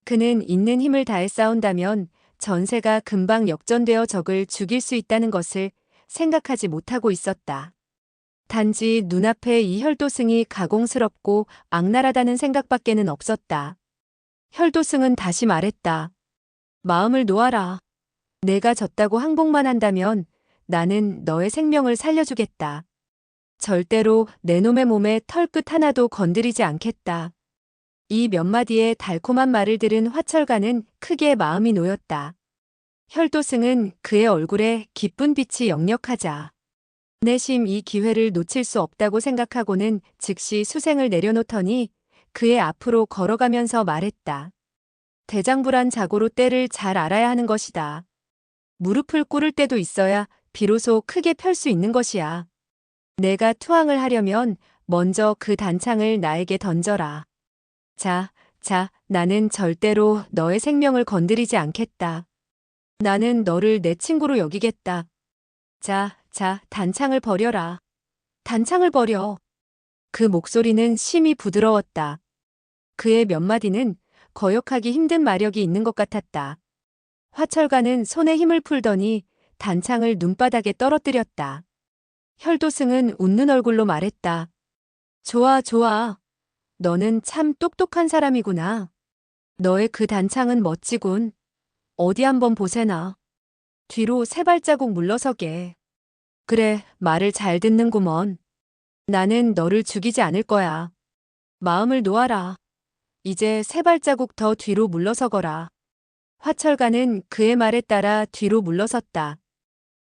그는 있는 힘을 다해 싸운다면 전세가 금방 역전되어 적을 죽일 수 있다는 것을 생각하지 못하고 있었다. 단지 눈앞에 이 혈도승이 가공스럽고 악랄하다는 생각밖에는 없었다. 혈도승은 다시 말했다. 마음을 놓아라. 내가 졌다고 항복만 한다면 나는 너의 생명을 살려주겠다. 절대로 내 놈의 몸에 털끝 하나도 건드리지 않겠다. 이 몇 마디의 달콤한 말을 들은 화철가는 크게 마음이 놓였다. 혈도승은 그의 얼굴에 기쁜 빛이 역력하자 내심 이 기회를 놓칠 수 없다고 생각하고는 즉시 수생을 내려놓더니 그의 앞으로 걸어가면서 말했다. 대장불안 자고로 때를 잘 알아야 하는 것이다. 무릎을 꿇을 때도 있어야 비로소 크게 펼 수 있는 것이야. 내가 투항을 하려면 먼저 그 단창을 나에게 던져라. 자, 나는 절대로 너의 생명을 건드리지 않겠다. 나는 너를 내 친구로 여기겠다. 자, 단창을 버려라. 단창을 버려. 그 목소리는 심히 부드러웠다. 그의 몇 마디는 거역하기 힘든 마력이 있는 것 같았다. 화철가는 손에 힘을 풀더니 단창을 눈바닥에 떨어뜨렸다. 혈도승은 웃는 얼굴로 말했다. 좋아. 너는 참 똑똑한 사람이구나. 너의 그 단창은 멋지군. 어디 한번 보세나. 뒤로 세 발자국 물러서게. 그래, 말을 잘 듣는구먼. 나는 너를 죽이지 않을 거야. 마음을 놓아라. 이제 세 발자국 더 뒤로 물러서거라. 화철가는 그의 말에 따라 뒤로 물러섰다.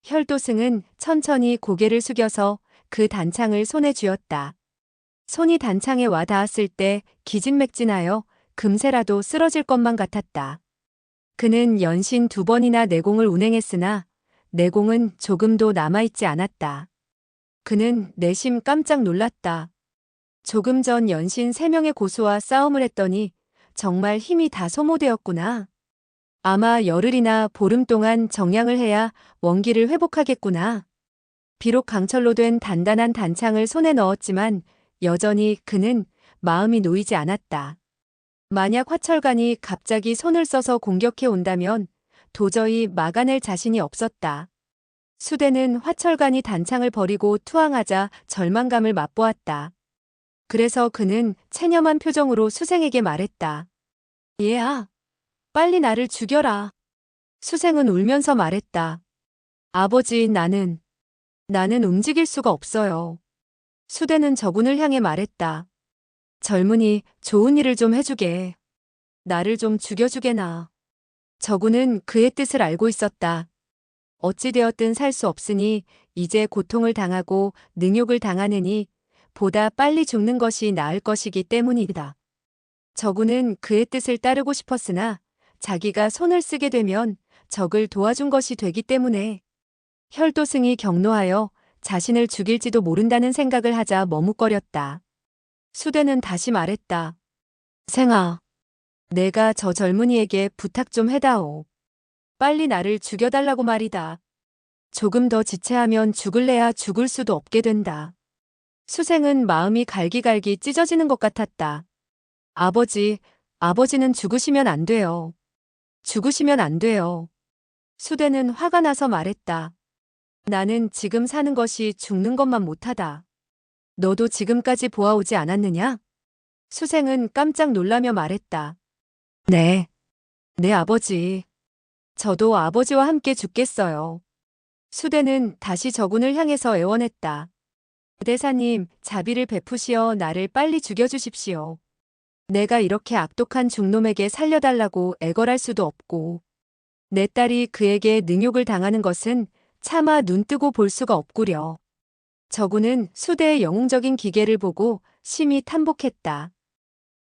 혈도승은 천천히 고개를 숙여서 그 단창을 손에 쥐었다. 손이 단창에 와 닿았을 때 기진맥진하여 금세라도 쓰러질 것만 같았다. 그는 연신 2번이나 내공을 운행했으나 내공은 조금도 남아있지 않았다. 그는 내심 깜짝 놀랐다. 조금 전 연신 3명의 고수와 싸움을 했더니 정말 힘이 다 소모되었구나. 아마 열흘이나 보름 동안 정량을 해야 원기를 회복하겠구나. 비록 강철로 된 단단한 단창을 손에 넣었지만 여전히 그는 마음이 놓이지 않았다. 만약 화철간이 갑자기 손을 써서 공격해 온다면 도저히 막아낼 자신이 없었다. 수대는 화철간이 단창을 버리고 투항하자 절망감을 맛보았다. 그래서 그는 체념한 표정으로 수생에게 말했다. 얘야, 빨리 나를 죽여라. 수생은 울면서 말했다. 아버지, 나는 움직일 수가 없어요. 수대는 저군을 향해 말했다. 젊은이, 좋은 일을 좀 해주게. 나를 좀 죽여주게나. 저군은 그의 뜻을 알고 있었다. 어찌되었든 살 수 없으니 이제 고통을 당하고 능욕을 당하느니 보다 빨리 죽는 것이 나을 것이기 때문이다. 저군은 그의 뜻을 따르고 싶었으나 자기가 손을 쓰게 되면 적을 도와준 것이 되기 때문에 혈도승이 격노하여 자신을 죽일지도 모른다는 생각을 하자 머뭇거렸다. 수대는 다시 말했다. 생아, 내가 저 젊은이에게 부탁 좀 해다오. 빨리 나를 죽여달라고 말이다. 조금 더 지체하면 죽을래야 죽을 수도 없게 된다. 수생은 마음이 갈기갈기 찢어지는 것 같았다. 아버지는 죽으시면 안 돼요. 죽으시면 안 돼요. 수대는 화가 나서 말했다. 나는 지금 사는 것이 죽는 것만 못하다. 너도 지금까지 보아오지 않았느냐? 수생은 깜짝 놀라며 말했다. 네, 아버지. 저도 아버지와 함께 죽겠어요. 수대는 다시 저군을 향해서 애원했다. 대사님, 자비를 베푸시어 나를 빨리 죽여주십시오. 내가 이렇게 악독한 중놈에게 살려달라고 애걸할 수도 없고 내 딸이 그에게 능욕을 당하는 것은 차마 눈뜨고 볼 수가 없구려. 저군은 수대의 영웅적인 기계를 보고 심히 탐복했다.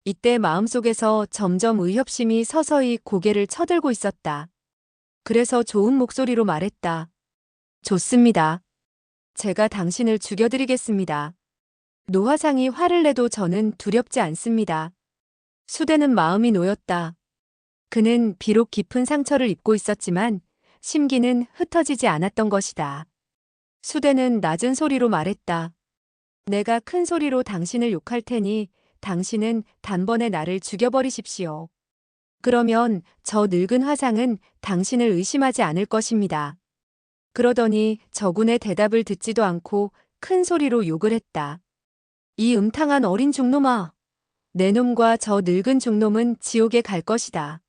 이때 마음속에서 점점 의협심이 서서히 고개를 쳐들고 있었다. 그래서 좋은 목소리로 말했다. 좋습니다. 제가 당신을 죽여드리겠습니다. 노화상이 화를 내도 저는 두렵지 않습니다. 수대는 마음이 놓였다. 그는 비록 깊은 상처를 입고 있었지만 심기는 흩어지지 않았던 것이다. 수대는 낮은 소리로 말했다. 내가 큰 소리로 당신을 욕할 테니 당신은 단번에 나를 죽여버리십시오. 그러면 저 늙은 화상은 당신을 의심하지 않을 것입니다. 그러더니 저군의 대답을 듣지도 않고 큰 소리로 욕을 했다. 이 음탕한 어린 중놈아. 내 놈과 저 늙은 중놈은 지옥에 갈 것이다.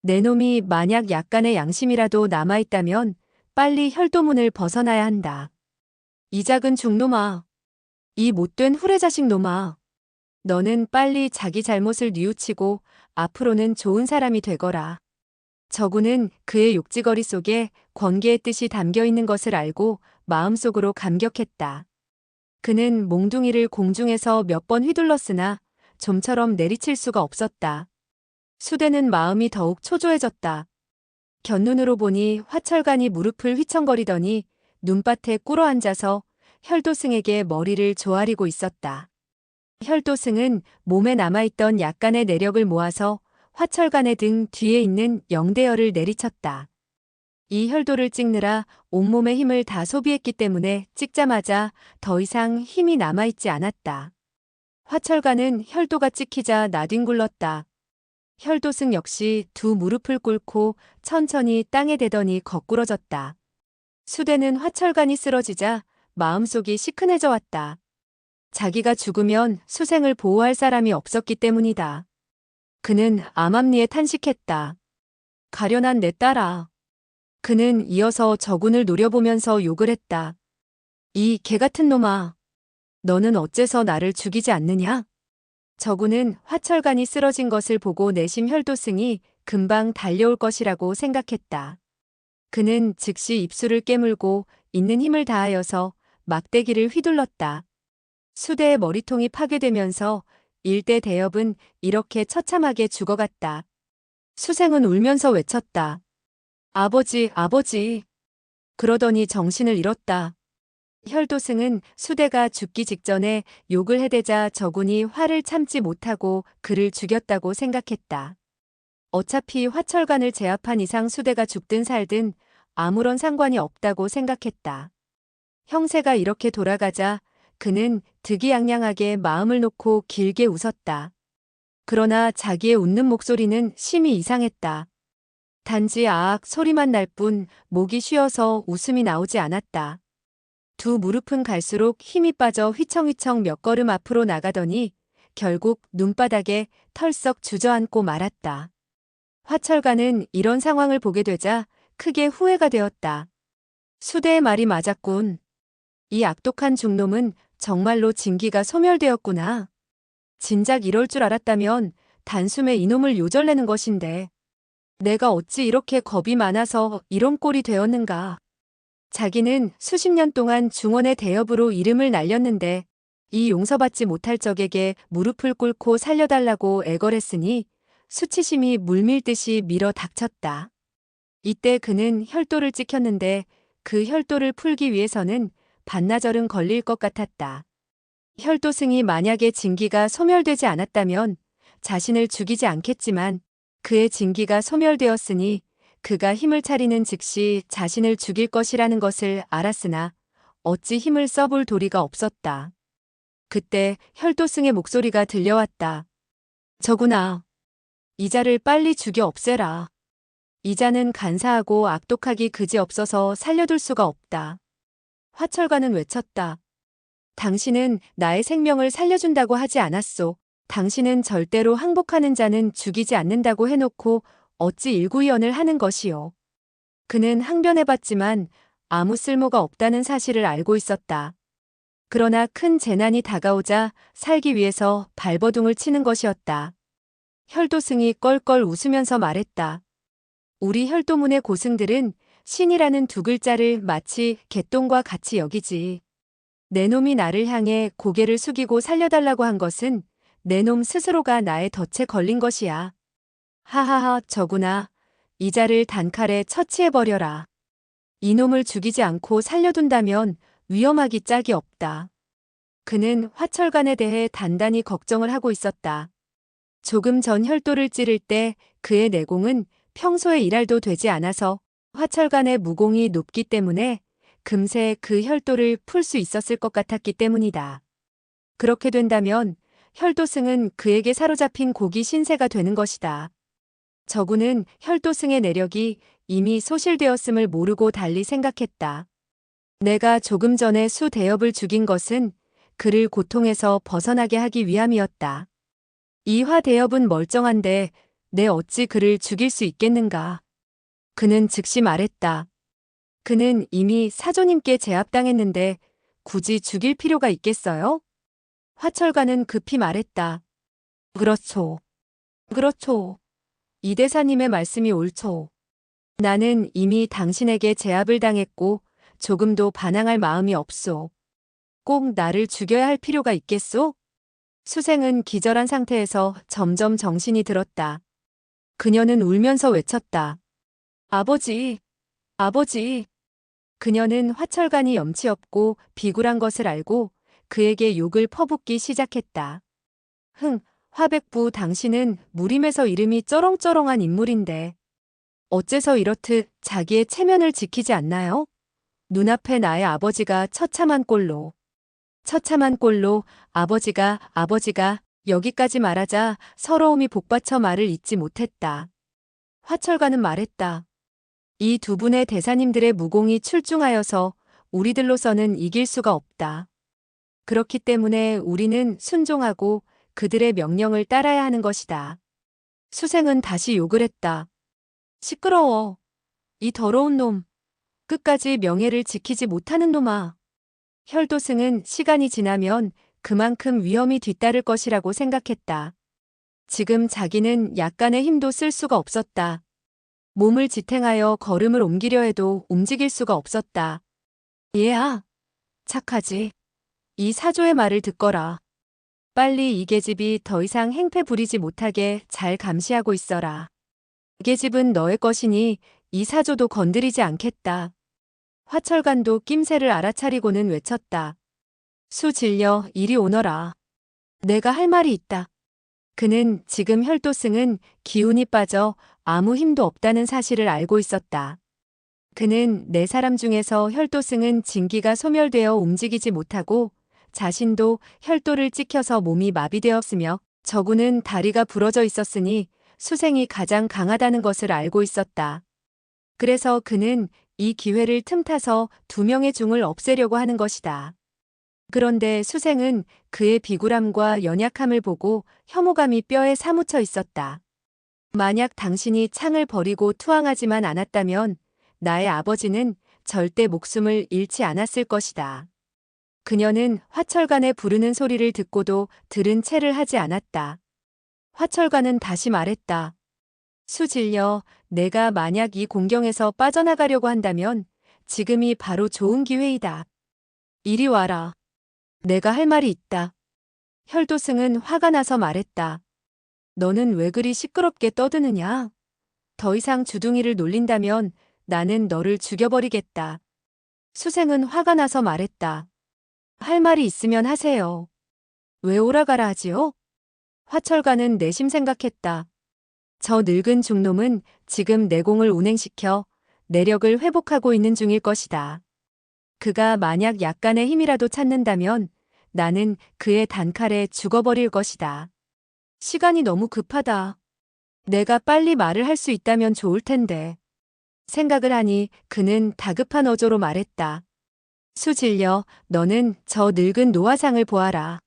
내 놈이 만약 약간의 양심이라도 남아있다면 빨리 혈도문을 벗어나야 한다. 이 작은 중놈아. 이 못된 후레자식 놈아. 너는 빨리 자기 잘못을 뉘우치고 앞으로는 좋은 사람이 되거라. 저군은 그의 욕지거리 속에 권계의 뜻이 담겨 있는 것을 알고 마음속으로 감격했다. 그는 몽둥이를 공중에서 몇 번 휘둘렀으나 좀처럼 내리칠 수가 없었다. 수대는 마음이 더욱 초조해졌다. 곁눈으로 보니 화철간이 무릎을 휘청거리더니 눈밭에 꿇어앉아서 혈도승에게 머리를 조아리고 있었다. 혈도승은 몸에 남아있던 약간의 내력을 모아서 화철간의 등 뒤에 있는 영대열을 내리쳤다. 이 혈도를 찍느라 온몸의 힘을 다 소비했기 때문에 찍자마자 더 이상 힘이 남아있지 않았다. 화철간은 혈도가 찍히자 나뒹굴렀다. 혈도승 역시 두 무릎을 꿇고 천천히 땅에 대더니 거꾸러졌다. 수대는 화철간이 쓰러지자 마음속이 시큰해져 왔다. 자기가 죽으면 수생을 보호할 사람이 없었기 때문이다. 그는 암암리에 탄식했다. 가련한 내 딸아. 그는 이어서 저군을 노려보면서 욕을 했다. 이 개같은 놈아. 너는 어째서 나를 죽이지 않느냐? 저군은 화철간이 쓰러진 것을 보고 내심 혈도승이 금방 달려올 것이라고 생각했다. 그는 즉시 입술을 깨물고 있는 힘을 다하여서 막대기를 휘둘렀다. 수대의 머리통이 파괴되면서 일대 대엽은 이렇게 처참하게 죽어갔다. 수생은 울면서 외쳤다. 아버지, 아버지. 그러더니 정신을 잃었다. 혈도승은 수대가 죽기 직전에 욕을 해대자 저군이 화를 참지 못하고 그를 죽였다고 생각했다. 어차피 화철간을 제압한 이상 수대가 죽든 살든 아무런 상관이 없다고 생각했다. 형세가 이렇게 돌아가자 그는 득이양양하게 마음을 놓고 길게 웃었다. 그러나 자기의 웃는 목소리는 심히 이상했다. 단지 아악 소리만 날 뿐 목이 쉬어서 웃음이 나오지 않았다. 두 무릎은 갈수록 힘이 빠져 휘청휘청 몇 걸음 앞으로 나가더니 결국 눈바닥에 털썩 주저앉고 말았다. 화철간은 이런 상황을 보게 되자 크게 후회가 되었다. 수대의 말이 맞았군. 이 악독한 중놈은 정말로 진기가 소멸되었구나. 진작 이럴 줄 알았다면 단숨에 이놈을 요절내는 것인데 내가 어찌 이렇게 겁이 많아서 이런 꼴이 되었는가. 자기는 수십 년 동안 중원의 대업으로 이름을 날렸는데 이 용서받지 못할 적에게 무릎을 꿇고 살려달라고 애걸했으니 수치심이 물밀듯이 밀어 닥쳤다. 이때 그는 혈도를 찍혔는데 그 혈도를 풀기 위해서는 반나절은 걸릴 것 같았다. 혈도승이 만약에 진기가 소멸되지 않았다면 자신을 죽이지 않겠지만 그의 진기가 소멸되었으니 그가 힘을 차리는 즉시 자신을 죽일 것이라는 것을 알았으나 어찌 힘을 써볼 도리가 없었다. 그때 혈도승의 목소리가 들려왔다. 저구나. 이자를 빨리 죽여 없애라. 이자는 간사하고 악독하기 그지없어서 살려둘 수가 없다. 화철관은 외쳤다. 당신은 나의 생명을 살려준다고 하지 않았소. 당신은 절대로 항복하는 자는 죽이지 않는다고 해놓고 어찌 일구이언을 하는 것이요. 그는 항변해봤지만 아무 쓸모가 없다는 사실을 알고 있었다. 그러나 큰 재난이 다가오자 살기 위해서 발버둥을 치는 것이었다. 혈도승이 껄껄 웃으면서 말했다. 우리 혈도문의 고승들은 신이라는 두 글자를 마치 개똥과 같이 여기지. 내 놈이 나를 향해 고개를 숙이고 살려달라고 한 것은 내 놈 스스로가 나의 덫에 걸린 것이야. 하하하 저구나. 이자를 단칼에 처치해버려라. 이놈을 죽이지 않고 살려둔다면 위험하기 짝이 없다. 그는 화철관에 대해 단단히 걱정을 하고 있었다. 조금 전 혈도를 찌를 때 그의 내공은 평소에 일할도 되지 않아서 화철관의 무공이 높기 때문에 금세 그 혈도를 풀 수 있었을 것 같았기 때문이다. 그렇게 된다면 혈도승은 그에게 사로잡힌 고기 신세가 되는 것이다. 저구는 혈도승의 내력이 이미 소실되었음을 모르고 달리 생각했다. 내가 조금 전에 수 대엽을 죽인 것은 그를 고통에서 벗어나게 하기 위함이었다. 이 화 대엽은 멀쩡한데 내 어찌 그를 죽일 수 있겠는가. 그는 즉시 말했다. 그는 이미 사조님께 제압당했는데 굳이 죽일 필요가 있겠어요? 화철가는 급히 말했다. 그렇소. 그렇소. 이 대사님의 말씀이 옳소. 나는 이미 당신에게 제압을 당했고 조금도 반항할 마음이 없소. 꼭 나를 죽여야 할 필요가 있겠소? 수생은 기절한 상태에서 점점 정신이 들었다. 그녀는 울면서 외쳤다. 아버지, 아버지. 그녀는 화철간이 염치 없고 비굴한 것을 알고 그에게 욕을 퍼붓기 시작했다. 화백부 당신은 무림에서 이름이 쩌렁쩌렁한 인물인데 어째서 이렇듯 자기의 체면을 지키지 않나요? 눈앞에 나의 아버지가 처참한 꼴로 아버지가 여기까지 말하자 서러움이 복받쳐 말을 잇지 못했다. 화철가는 말했다. 이 두 분의 대사님들의 무공이 출중하여서 우리들로서는 이길 수가 없다. 그렇기 때문에 우리는 순종하고 그들의 명령을 따라야 하는 것이다. 수생은 다시 욕을 했다. 시끄러워. 이 더러운 놈. 끝까지 명예를 지키지 못하는 놈아. 혈도승은 시간이 지나면 그만큼 위험이 뒤따를 것이라고 생각했다. 지금 자기는 약간의 힘도 쓸 수가 없었다. 몸을 지탱하여 걸음을 옮기려 해도 움직일 수가 없었다. 얘야, 착하지. 이 사조의 말을 듣거라. 빨리 이 계집이 더 이상 행패 부리지 못하게 잘 감시하고 있어라. 이 계집은 너의 것이니 이 사조도 건드리지 않겠다. 화철간도 낌새를 알아차리고는 외쳤다. 수 질려 이리 오너라. 내가 할 말이 있다. 그는 지금 혈도승은 기운이 빠져 아무 힘도 없다는 사실을 알고 있었다. 그는 네 사람 중에서 혈도승은 진기가 소멸되어 움직이지 못하고 자신도 혈도를 찍혀서 몸이 마비되었으며 저구는 다리가 부러져 있었으니 수생이 가장 강하다는 것을 알고 있었다. 그래서 그는 이 기회를 틈타서 두 명의 중을 없애려고 하는 것이다. 그런데 수생은 그의 비굴함과 연약함을 보고 혐오감이 뼈에 사무쳐 있었다. 만약 당신이 창을 버리고 투항하지만 않았다면 나의 아버지는 절대 목숨을 잃지 않았을 것이다. 그녀는 화철간의 부르는 소리를 듣고도 들은 채를 하지 않았다. 화철간은 다시 말했다. 수질려, 내가 만약 이 공경에서 빠져나가려고 한다면 지금이 바로 좋은 기회이다. 이리 와라. 내가 할 말이 있다. 혈도승은 화가 나서 말했다. 너는 왜 그리 시끄럽게 떠드느냐? 더 이상 주둥이를 놀린다면 나는 너를 죽여버리겠다. 수생은 화가 나서 말했다. 할 말이 있으면 하세요. 왜 오라가라 하지요? 화철가는 내심 생각했다. 저 늙은 중놈은 지금 내공을 운행시켜 내력을 회복하고 있는 중일 것이다. 그가 만약 약간의 힘이라도 찾는다면 나는 그의 단칼에 죽어버릴 것이다. 시간이 너무 급하다. 내가 빨리 말을 할 수 있다면 좋을 텐데. 생각을 하니 그는 다급한 어조로 말했다. 수질려, 너는 저 늙은 노화상을 보아라.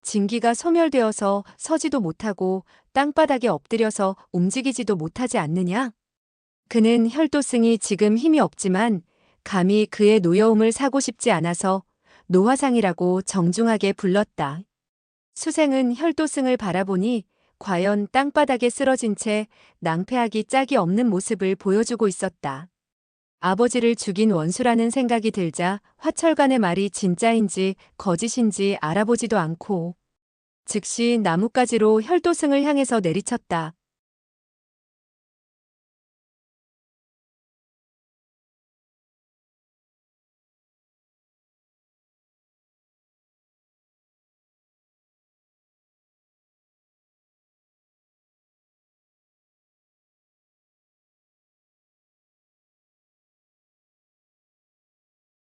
진기가 소멸되어서 서지도 못하고 땅바닥에 엎드려서 움직이지도 못하지 않느냐? 그는 혈도승이 지금 힘이 없지만 감히 그의 노여움을 사고 싶지 않아서 노화상이라고 정중하게 불렀다. 수생은 혈도승을 바라보니 과연 땅바닥에 쓰러진 채 낭패하기 짝이 없는 모습을 보여주고 있었다. 아버지를 죽인 원수라는 생각이 들자 화철간의 말이 진짜인지 거짓인지 알아보지도 않고 즉시 나뭇가지로 혈도승을 향해서 내리쳤다.